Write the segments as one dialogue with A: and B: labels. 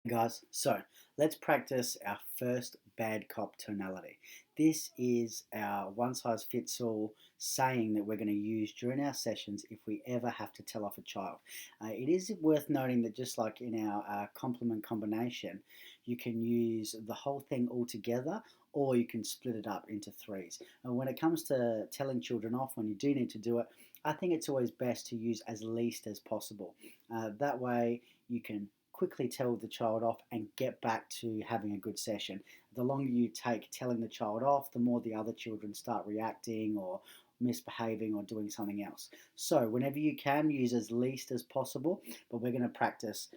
A: Guys, so let's practice our first bad cop tonality. This is our one size fits all saying that we're going to use during our sessions if we ever have to tell off a child. It is worth noting that just like in our complement combination, you can use the whole thing all together or you can split it up into threes. And when it comes to telling children off, when you do need to do it, I think it's always best to use as least as possible. That way you can quickly tell the child off and get back to having a good session. The longer you take telling the child off, the more the other children start reacting or misbehaving or doing something else. So whenever you can, use as least as possible, but we're going to practice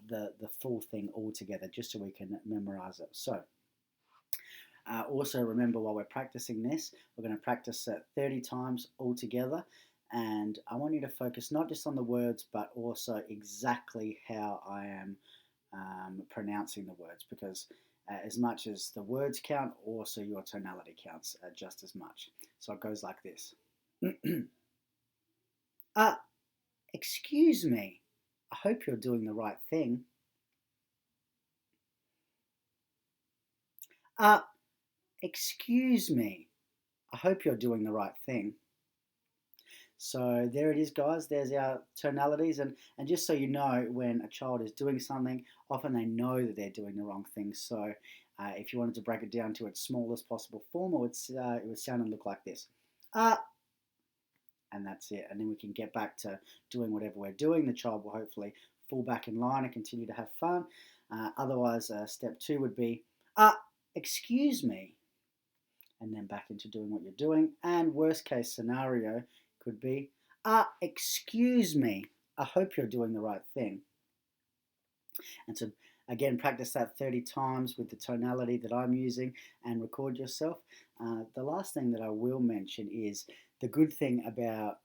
A: the full thing all together just so we can memorize it. So also remember, while we're practicing this, we're going to practice it 30 times all together. And I want you to focus not just on the words, but also exactly how I am pronouncing the words, because as much as the words count, also your tonality counts just as much. So it goes like this. uh, Excuse me. I hope you're doing the right thing. Uh, Excuse me. I hope you're doing the right thing. So there it is, guys. There's our tonalities. And just so you know, when a child is doing something, often they know that they're doing the wrong thing. So if you wanted to break it down to its smallest possible form, it would sound and look like this. Uh, and that's it. And then we can get back to doing whatever we're doing. The child will hopefully fall back in line and continue to have fun. Otherwise, step two would be, excuse me, and then back into doing what you're doing. And worst case scenario could be, excuse me, I hope you're doing the right thing. And so again, practice that 30 times with the tonality that I'm using and record yourself. The last thing that I will mention is the good thing about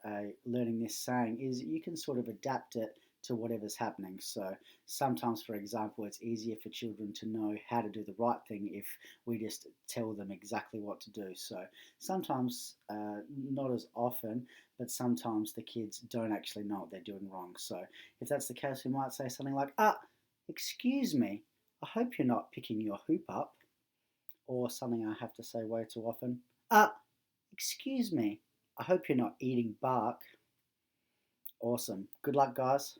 A: learning this saying is you can sort of adapt it to whatever's happening. So sometimes, for example, it's easier for children to know how to do the right thing if we just tell them exactly what to do. So sometimes, not as often, but sometimes the kids don't actually know what they're doing wrong. So if that's the case, we might say something like, excuse me, I hope you're not picking your hoop up. Or something I have to say way too often, excuse me, I hope you're not eating bark. Awesome. Good luck, guys.